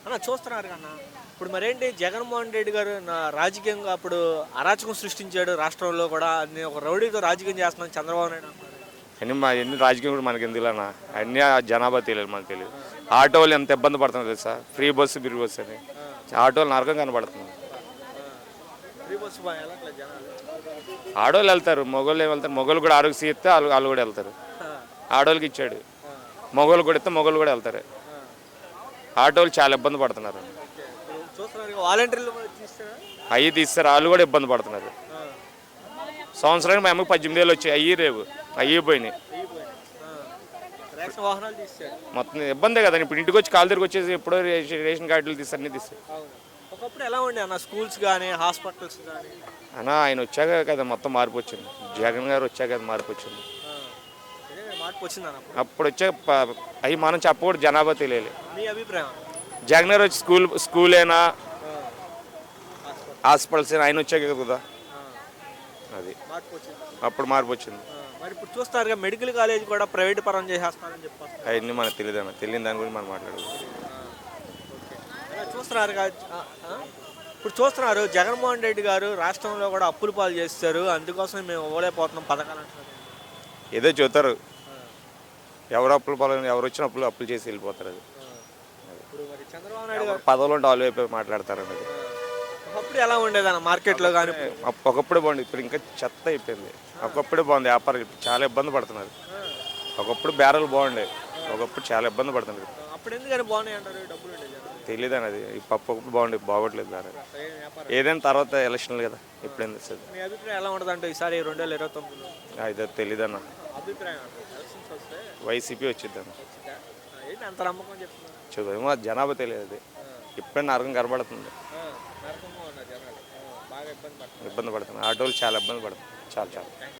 అన్న చూస్తున్నారు అన్న. ఇప్పుడు మరేంటి జగన్మోహన్ రెడ్డి గారు రాజకీయంగా అప్పుడు అరాచకం సృష్టించాడు రాష్ట్రంలో కూడా. నేను ఒక రౌడీతో రాజకీయం చేస్తున్నాను చంద్రబాబు నాయుడు అంటున్నారు. అన్ని ఎన్ని రాజకీయం కూడా మనకి ఎందుకులన్నా, అన్నీ ఆ జనాభా తెలియదు, మనకు తెలియదు. ఆటో వాళ్ళు ఎంత ఇబ్బంది పడుతున్నారు తెలుసా, ఫ్రీ బస్సు ఫ్రీ బస్సు అని. ఆటోలు నరకం కనబడుతుంది. ఫ్రీ బస్సు వెళ్ళట్లేదు జనాలు. ఆడోళ్ళు వెళ్తారు, మగవాళ్ళు ఏం వెళ్తారు, మగవాళ్ళు కూడా ఆరోగ్య ఇస్తే వాళ్ళు కూడా వెళ్తారు. ఆడోళ్ళకి ఇచ్చాడు, మగవాళ్ళు కూడా ఇస్తే మగవాళ్ళు కూడా వెళ్తారు. ఆటోలు చాలా ఇబ్బంది పడుతున్నారు. చూస్తున్నారు వాలంటీర్లు అవి తీస్తారు, వాళ్ళు కూడా ఇబ్బంది పడుతున్నారు. సంవత్సరానికి మా అమ్మకి 18,000 వచ్చాయి, అయ్యి రేవు అయ్యి పోయినాయి. వాహనాలు తీస్తాడు మొత్తం ఇబ్బందే కదా. ఇప్పుడు ఇంటికి వచ్చి కాలు తిరిగి వచ్చేసి ఎప్పుడో రేషన్ కార్డులు తీస్తారు, అన్నీ తీస్తారు. ఒకప్పుడు ఎలా ఉండే అన్న స్కూల్స్ కానీ హాస్పిటల్స్ కానీ? అన్న ఆయన వచ్చాక కదా మొత్తం మార్పు వచ్చింది. జగన్ గారు వచ్చాక కదా మార్పు వచ్చింది. మార్పు వచ్చింది అన్న. అప్పుడు వచ్చాక అవి మనం చెప్పకూడదు, జనాభా తెలియాలి. మీ అభిప్రాయం? జగన్ గారు వచ్చి స్కూలేనా హాస్పిటల్స్ అయినా ఆయన వచ్చాక కదా అది అప్పుడు మార్పు వచ్చింది. మరి ఇప్పుడు చూస్తారు మెడికల్ కాలేజ్ కూడా ప్రైవేట్ పరం చేసేస్తారని చెప్పారు. అవన్నీ మనకు తెలియదు అన్న, తెలియని దాని గురించి మనం మాట్లాడుకుంటాం. చూస్తున్నారు ఇప్పుడు చూస్తున్నారు జగన్మోహన్ రెడ్డి గారు రాష్ట్రంలో కూడా అప్పులు పాలు చేస్తారు, అందుకోసం మేము ఇవ్వలేకపోతున్నాం పథకాలు అంటున్నారు. ఏదో చూస్తారు, ఎవరు అప్పులు పాలు, ఎవరు వచ్చిన అప్పులు చేసి వెళ్ళిపోతారు. అది ఇప్పుడు మరి చంద్రబాబు నాయుడు గారు పదవులు ఉంటే వాళ్ళు అయిపోయి మాట్లాడతారు అన్నది. ఒకప్పుడు ఎలా ఉండేదన్న మార్కెట్లో కానీ? ఒకప్పుడు బాగుంది, ఇప్పుడు ఇంకా చెత్త అయిపోయింది. ఒకప్పుడు బాగుంది వ్యాపారం, చాలా ఇబ్బంది పడుతున్నారు. ఒకప్పుడు బేరాలు బాగుండేవి, ఒకప్పుడు చాలా ఇబ్బంది పడుతున్నారు. అప్పుడు ఎందుకని బాగున్నాయి అంటారు? డబ్బులు తెలియదు అన్నది. ఒకప్పుడు బాగుండే, బాగోట్లేదు బేరా. ఏదైనా తర్వాత ఎలక్షన్లు కదా, ఎప్పుడైనా తెలుస్తుంది. మీ అభిప్రాయం ఎలా ఉంటుంది అంటే ఈసారి 2029? అయితే తెలియదు అన్న. అభిప్రాయం వైసీపీ వచ్చింది అన్న. ఏంటి అంత నమ్మకం చెప్తున్నారు? చూద్దామో, జనాభా తెలియదు. అది ఎప్పుడైనా నరకం కనబడుతుంది. బాగా ఇబ్బంది పడుతుంది, ఆటోలు చాలా ఇబ్బంది పడుతుంది, చాలా.